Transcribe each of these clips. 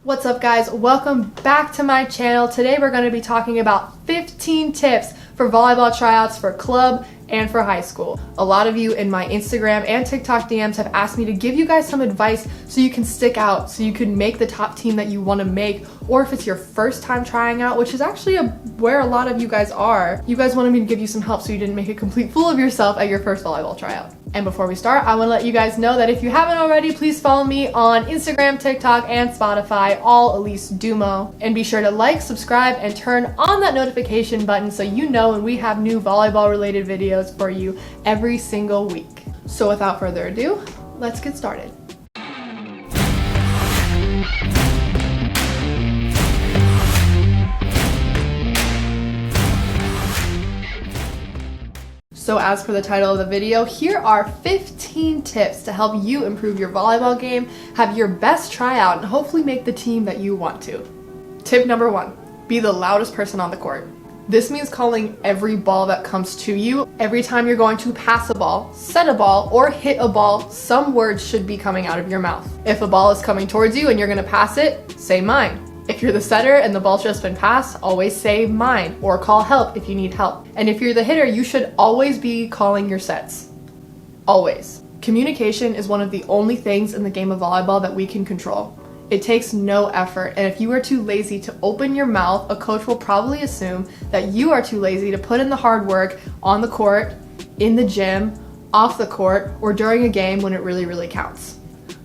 What's up guys, welcome back to my channel. Today we're going to be talking about 15 tips for volleyball tryouts for club and for high school. A lot of you in my Instagram and TikTok DMs have asked me to give you guys some advice so you can stick out, so you can make the top team that you want to make, or if it's your first time trying out, which is actually where a lot of you guys are. You guys wanted me to give you some help so you didn't make a complete fool of yourself at your first volleyball tryout. And before we start, I want to let you guys know that if you haven't already, please follow me on Instagram, TikTok, and Spotify, all Elise Dumo. And be sure to like, subscribe, and turn on that notification button so you know when we have new volleyball related videos for you every single week. So without further ado, let's get started. So as for the title of the video, here are 15 tips to help you improve your volleyball game, have your best tryout, and hopefully make the team that you want to. Tip number 1, be the loudest person on the court. This means calling every ball that comes to you. Every time you're going to pass a ball, set a ball, or hit a ball, some words should be coming out of your mouth. If a ball is coming towards you and you're gonna pass it, say mine. If you're the setter and the ball's just been passed, always say mine or call help if you need help. And if you're the hitter, you should always be calling your sets. Always. Communication is one of the only things in the game of volleyball that we can control. It takes no effort, and if you are too lazy to open your mouth, a coach will probably assume that you are too lazy to put in the hard work on the court, in the gym, off the court, or during a game when it really counts.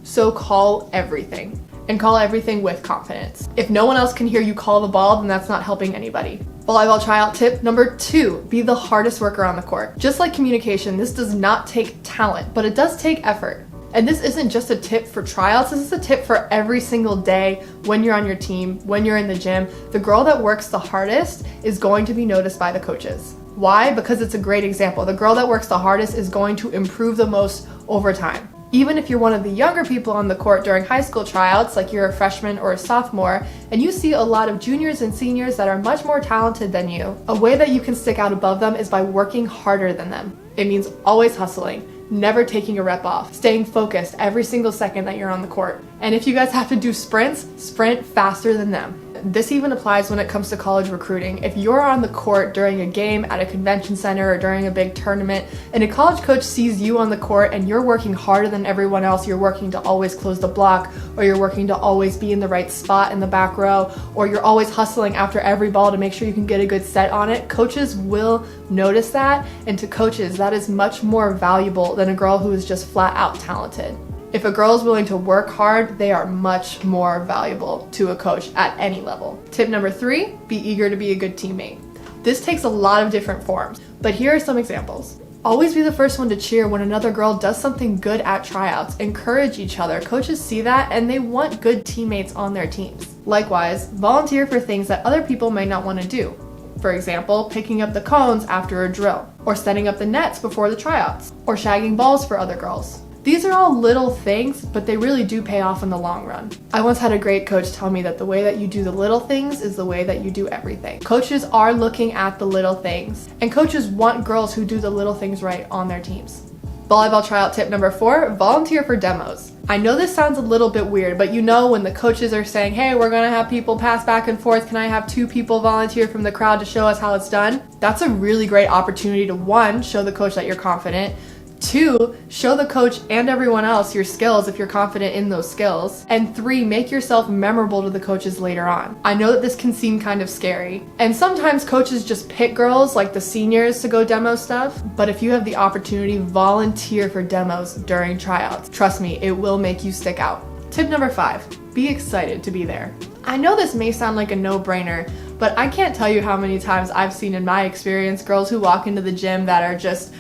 So call everything. And call everything with confidence. If no one else can hear you call the ball, then that's not helping anybody. Volleyball tryout tip number 2, be the hardest worker on the court. Just like communication, this does not take talent, but it does take effort. And this isn't just a tip for tryouts, this is a tip for every single day when you're on your team, when you're in the gym. The girl that works the hardest is going to be noticed by the coaches. Why? Because it's a great example. The girl that works the hardest is going to improve the most over time. Even if you're one of the younger people on the court during high school tryouts, like you're a freshman or a sophomore, and you see a lot of juniors and seniors that are much more talented than you, a way that you can stick out above them is by working harder than them. It means always hustling, never taking a rep off, staying focused every single second that you're on the court. And if you guys have to do sprints, sprint faster than them. This even applies when it comes to college recruiting. If you're on the court during a game at a convention center or during a big tournament, and a college coach sees you on the court and you're working harder than everyone else, you're working to always close the block, or you're working to always be in the right spot in the back row, or you're always hustling after every ball to make sure you can get a good set on it, coaches will notice that, and to coaches, that is much more valuable than a girl who is just flat out talented. If a girl is willing to work hard, they are much more valuable to a coach at any level. Tip number 3, be eager to be a good teammate. This takes a lot of different forms, but here are some examples. Always be the first one to cheer when another girl does something good at tryouts. Encourage each other. Coaches see that and they want good teammates on their teams. Likewise, volunteer for things that other people may not want to do. For example, picking up the cones after a drill, or setting up the nets before the tryouts, or shagging balls for other girls. These are all little things, but they really do pay off in the long run. I once had a great coach tell me that the way that you do the little things is the way that you do everything. Coaches are looking at the little things, and coaches want girls who do the little things right on their teams. Volleyball tryout tip number 4, volunteer for demos. I know this sounds a little bit weird, but you know when the coaches are saying, hey, we're gonna have people pass back and forth, can I have 2 people volunteer from the crowd to show us how it's done? That's a really great opportunity to 1, show the coach that you're confident, 2, show the coach and everyone else your skills if you're confident in those skills. And 3, make yourself memorable to the coaches later on. I know that this can seem kind of scary. And sometimes coaches just pick girls like the seniors to go demo stuff. But if you have the opportunity, volunteer for demos during tryouts. Trust me, it will make you stick out. Tip number 5, be excited to be there. I know this may sound like a no-brainer, but I can't tell you how many times I've seen in my experience girls who walk into the gym that are just,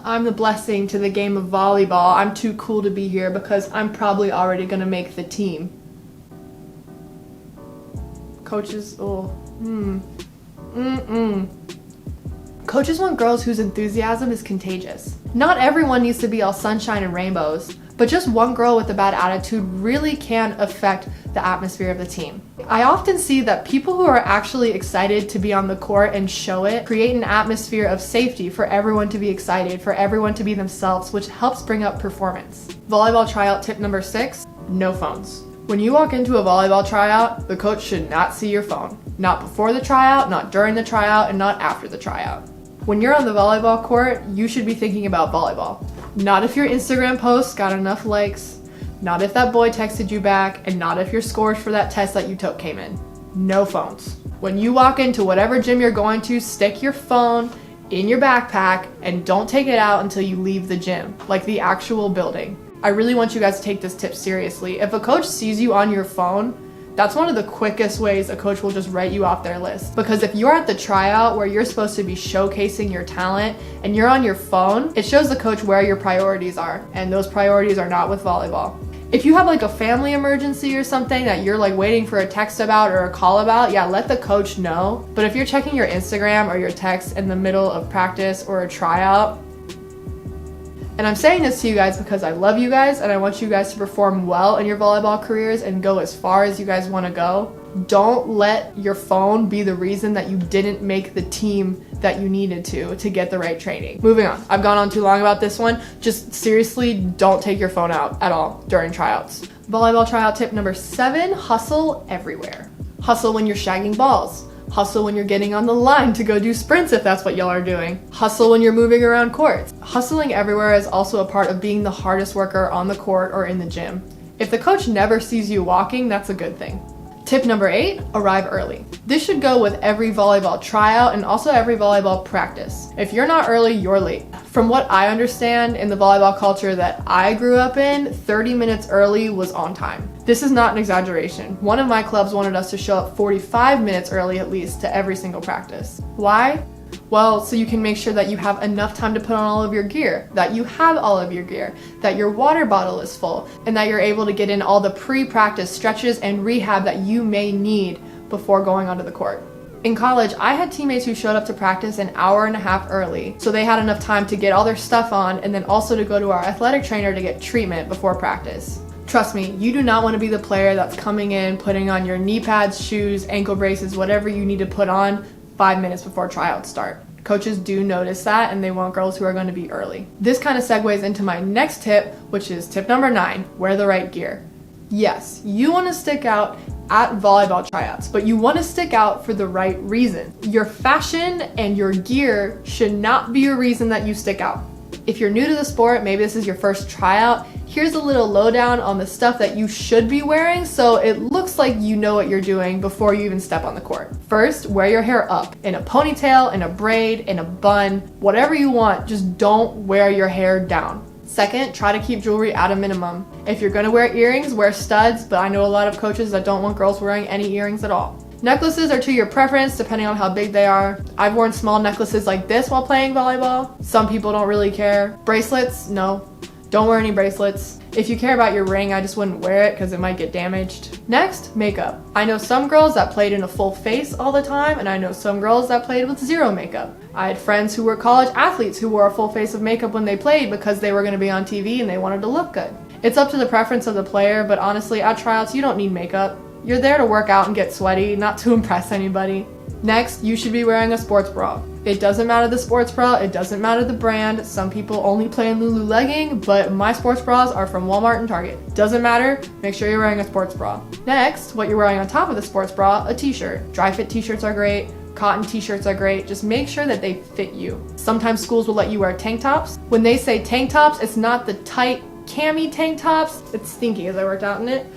I'm the blessing to the game of volleyball. I'm too cool to be here because I'm probably already gonna make the team. Coaches, Coaches want girls whose enthusiasm is contagious. Not everyone needs to be all sunshine and rainbows, but just one girl with a bad attitude really can affect the atmosphere of the team. I often see that people who are actually excited to be on the court and show it create an atmosphere of safety for everyone to be excited, for everyone to be themselves, which helps bring up performance. Volleyball tryout tip number 6, no phones. When you walk into a volleyball tryout, the coach should not see your phone. Not before the tryout, not during the tryout, and not after the tryout. When you're on the volleyball court, you should be thinking about volleyball. Not if your Instagram post got enough likes, not if that boy texted you back, and not if your scores for that test that you took came in. No phones. When you walk into whatever gym you're going to, stick your phone in your backpack and don't take it out until you leave the gym, like the actual building. I really want you guys to take this tip seriously. If a coach sees you on your phone, that's one of the quickest ways a coach will just write you off their list. Because if you're at the tryout where you're supposed to be showcasing your talent and you're on your phone, it shows the coach where your priorities are, and those priorities are not with volleyball. If you have like a family emergency or something that you're like waiting for a text about or a call about, yeah, let the coach know. But if you're checking your Instagram or your text in the middle of practice or a tryout, and I'm saying this to you guys because I love you guys and I want you guys to perform well in your volleyball careers and go as far as you guys want to go. Don't let your phone be the reason that you didn't make the team that you needed to get the right training. Moving on. I've gone on too long about this one. Just seriously, don't take your phone out at all during tryouts. Volleyball tryout tip number 7, hustle everywhere. Hustle when you're shagging balls. Hustle when you're getting on the line to go do sprints if that's what y'all are doing. Hustle when you're moving around courts. Hustling everywhere is also a part of being the hardest worker on the court or in the gym. If the coach never sees you walking, that's a good thing. Tip number 8, arrive early. This should go with every volleyball tryout and also every volleyball practice. If you're not early, you're late. From what I understand in the volleyball culture that I grew up in, 30 minutes early was on time. This is not an exaggeration. One of my clubs wanted us to show up 45 minutes early at least to every single practice. Why? Well, so you can make sure that you have enough time to put on all of your gear, that you have all of your gear, that your water bottle is full, and that you're able to get in all the pre-practice stretches and rehab that you may need before going onto the court. In college, I had teammates who showed up to practice an hour and a half early, so they had enough time to get all their stuff on and then also to go to our athletic trainer to get treatment before practice. Trust me, you do not want to be the player that's coming in, putting on your knee pads, shoes, ankle braces, whatever you need to put on 5 minutes before tryouts start. Coaches do notice that and they want girls who are going to be early. This kind of segues into my next tip, which is tip number 9, wear the right gear. Yes, you want to stick out at volleyball tryouts, but you want to stick out for the right reason. Your fashion and your gear should not be a reason that you stick out. If you're new to the sport, maybe this is your first tryout, here's a little lowdown on the stuff that you should be wearing so it looks like you know what you're doing before you even step on the court. First, wear your hair up, in a ponytail, in a braid, in a bun, whatever you want, just don't wear your hair down. Second, try to keep jewelry at a minimum. If you're gonna wear earrings, wear studs, but I know a lot of coaches that don't want girls wearing any earrings at all. Necklaces are to your preference depending on how big they are. I've worn small necklaces like this while playing volleyball. Some people don't really care. Bracelets, no. Don't wear any bracelets. If you care about your ring, I just wouldn't wear it because it might get damaged. Next, makeup. I know some girls that played in a full face all the time, and I know some girls that played with zero makeup. I had friends who were college athletes who wore a full face of makeup when they played because they were going to be on TV and they wanted to look good. It's up to the preference of the player, but honestly, at tryouts, you don't need makeup. You're there to work out and get sweaty, not to impress anybody. Next, you should be wearing a sports bra. It doesn't matter the sports bra, it doesn't matter the brand. Some people only play in Lulu legging, but my sports bras are from Walmart and Target. Doesn't matter, make sure you're wearing a sports bra. Next, what you're wearing on top of the sports bra, a t-shirt. Dry fit t-shirts are great, cotton t-shirts are great, just make sure that they fit you. Sometimes schools will let you wear tank tops. When they say tank tops, it's not the tight cami tank tops. It's stinky as I worked out in it.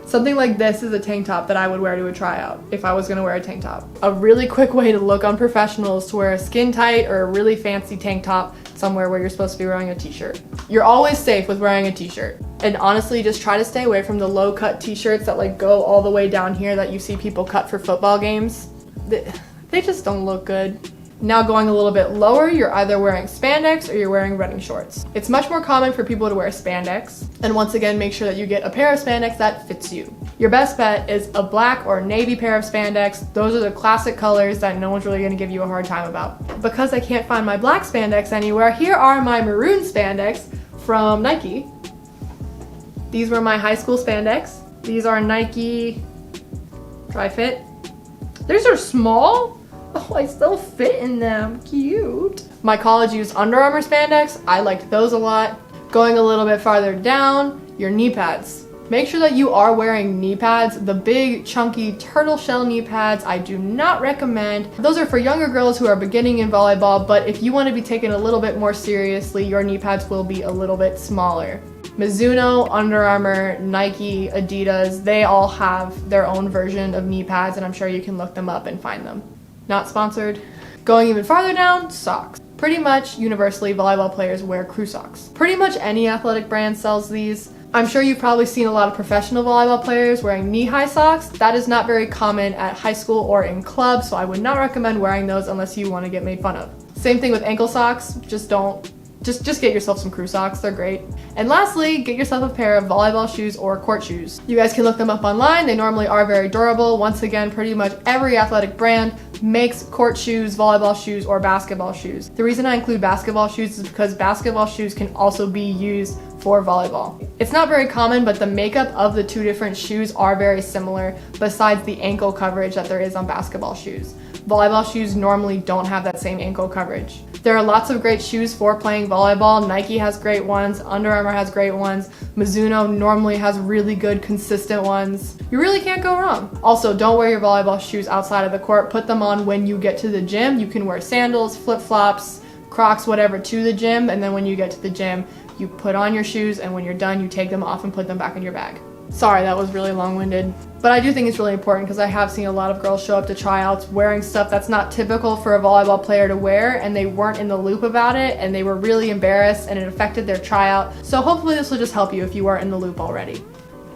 Something like this is a tank top that I would wear to a tryout if I was gonna wear a tank top. A really quick way to look unprofessional is to wear a skin tight or a really fancy tank top somewhere where you're supposed to be wearing a t-shirt. You're always safe with wearing a t-shirt. And honestly, just try to stay away from the low cut t-shirts that like go all the way down here that you see people cut for football games. They just don't look good. Now going a little bit lower, you're either wearing spandex or you're wearing running shorts. It's much more common for people to wear spandex. And once again, make sure that you get a pair of spandex that fits you. Your best bet is a black or navy pair of spandex. Those are the classic colors that no one's really gonna give you a hard time about. Because I can't find my black spandex anywhere, here are my maroon spandex from Nike. These were my high school spandex. These are Nike Dry Fit. These are small. Oh, I still fit in them. Cute. My college used Under Armour spandex. I liked those a lot. Going a little bit farther down, your knee pads. Make sure that you are wearing knee pads. The big, chunky, turtle shell knee pads I do not recommend. Those are for younger girls who are beginning in volleyball, but if you want to be taken a little bit more seriously, your knee pads will be a little bit smaller. Mizuno, Under Armour, Nike, Adidas, they all have their own version of knee pads, and I'm sure you can look them up and find them. Not sponsored. Going even farther down, socks. Pretty much universally, volleyball players wear crew socks. Pretty much any athletic brand sells these. I'm sure you've probably seen a lot of professional volleyball players wearing knee-high socks. That is not very common at high school or in clubs, so I would not recommend wearing those unless you want to get made fun of. Same thing with ankle socks. Just get yourself some crew socks, they're great. And lastly, get yourself a pair of volleyball shoes or court shoes. You guys can look them up online, they normally are very durable. Once again, pretty much every athletic brand makes court shoes, volleyball shoes, or basketball shoes. The reason I include basketball shoes is because basketball shoes can also be used for volleyball. It's not very common, but the makeup of the two different shoes are very similar, besides the ankle coverage that there is on basketball shoes. Volleyball shoes normally don't have that same ankle coverage. There are lots of great shoes for playing volleyball. Nike has great ones, Under Armour has great ones, Mizuno normally has really good, consistent ones. You really can't go wrong. Also, don't wear your volleyball shoes outside of the court. Put them on when you get to the gym. You can wear sandals, flip-flops, Crocs, whatever to the gym, and then when you get to the gym, you put on your shoes, and when you're done, you take them off and put them back in your bag. Sorry, that was really long-winded. But I do think it's really important because I have seen a lot of girls show up to tryouts wearing stuff that's not typical for a volleyball player to wear, and they weren't in the loop about it, and they were really embarrassed, and it affected their tryout. So hopefully this will just help you if you are in the loop already.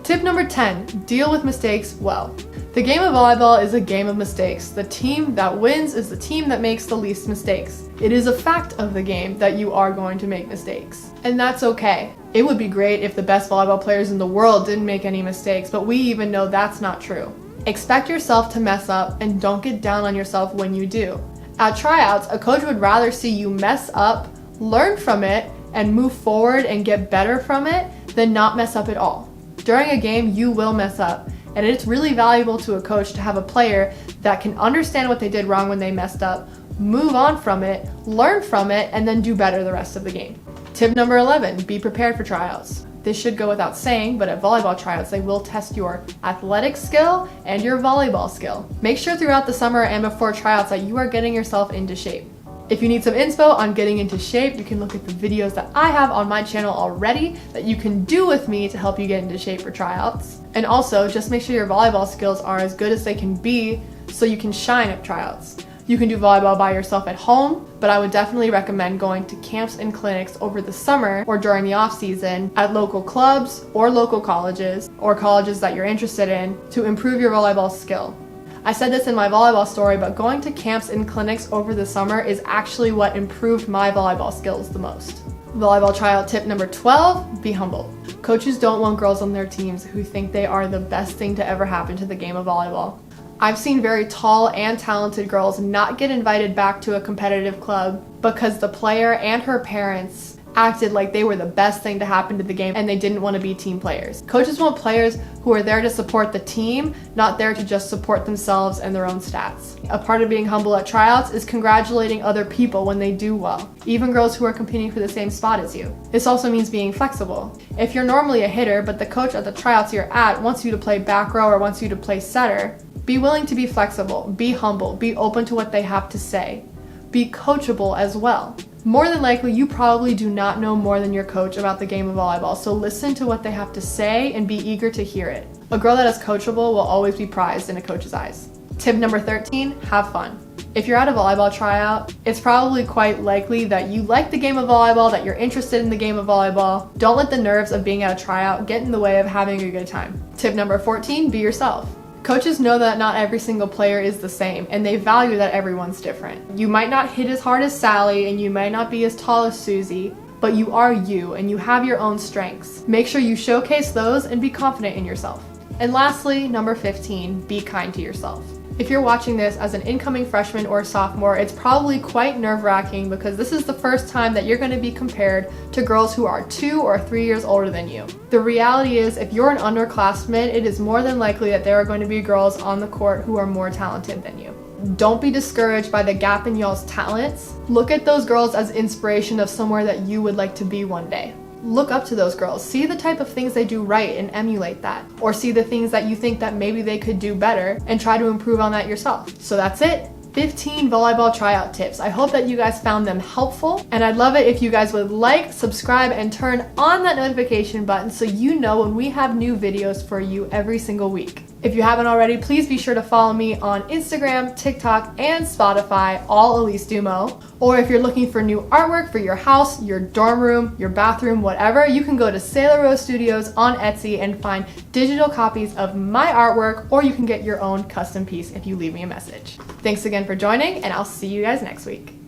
Tip number 10, deal with mistakes well. The game of volleyball is a game of mistakes. The team that wins is the team that makes the least mistakes. It is a fact of the game that you are going to make mistakes, and that's okay. It would be great if the best volleyball players in the world didn't make any mistakes, but we even know that's not true. Expect yourself to mess up and don't get down on yourself when you do. At tryouts, a coach would rather see you mess up, learn from it, and move forward and get better from it than not mess up at all. During a game, you will mess up, and it's really valuable to a coach to have a player that can understand what they did wrong when they messed up, move on from it, learn from it, and then do better the rest of the game. Tip number 11, be prepared for tryouts. This should go without saying, but at volleyball tryouts, they will test your athletic skill and your volleyball skill. Make sure throughout the summer and before tryouts that you are getting yourself into shape. If you need some inspo on getting into shape, you can look at the videos that I have on my channel already that you can do with me to help you get into shape for tryouts. And also, just make sure your volleyball skills are as good as they can be so you can shine at tryouts. You can do volleyball by yourself at home, but I would definitely recommend going to camps and clinics over the summer or during the off season at local clubs or local colleges or colleges that you're interested in to improve your volleyball skill. I said this in my volleyball story, but going to camps and clinics over the summer is actually what improved my volleyball skills the most. Volleyball tryout tip number 12, be humble. Coaches don't want girls on their teams who think they are the best thing to ever happen to the game of volleyball. I've seen very tall and talented girls not get invited back to a competitive club because the player and her parents acted like they were the best thing to happen to the game and they didn't want to be team players. Coaches want players who are there to support the team, not there to just support themselves and their own stats. A part of being humble at tryouts is congratulating other people when they do well, even girls who are competing for the same spot as you. This also means being flexible. If you're normally a hitter, but the coach at the tryouts you're at wants you to play back row or wants you to play setter, be willing to be flexible, be humble, be open to what they have to say. Be coachable as well. More than likely, you probably do not know more than your coach about the game of volleyball, so listen to what they have to say and be eager to hear it. A girl that is coachable will always be prized in a coach's eyes. Tip number 13, have fun. If you're at a volleyball tryout, it's probably quite likely that you like the game of volleyball, that you're interested in the game of volleyball. Don't let the nerves of being at a tryout get in the way of having a good time. Tip number 14, be yourself. Coaches know that not every single player is the same, and they value that everyone's different. You might not hit as hard as Sally, and you might not be as tall as Susie, but you are you, and you have your own strengths. Make sure you showcase those and be confident in yourself. And lastly, number 15, be kind to yourself. If you're watching this as an incoming freshman or sophomore, it's probably quite nerve-wracking because this is the first time that you're going to be compared to girls who are 2 or 3 years older than you. The reality is, if you're an underclassman, it is more than likely that there are going to be girls on the court who are more talented than you. Don't be discouraged by the gap in y'all's talents. Look at those girls as inspiration of somewhere that you would like to be one day. look up to those girls. See the type of things they do right and emulate that. Or see the things that you think that maybe they could do better and try to improve on that yourself. So that's it. 15 volleyball tryout tips. I hope that you guys found them helpful, and I'd love it if you guys would like, subscribe, and turn on that notification button so you know when we have new videos for you every single week. If you haven't already, please be sure to follow me on Instagram, TikTok, and Spotify, all Elise Dumo. Or if you're looking for new artwork for your house, your dorm room, your bathroom, whatever, you can go to Sailor Rose Studios on Etsy and find digital copies of my artwork, or you can get your own custom piece if you leave me a message. Thanks again for joining, and I'll see you guys next week.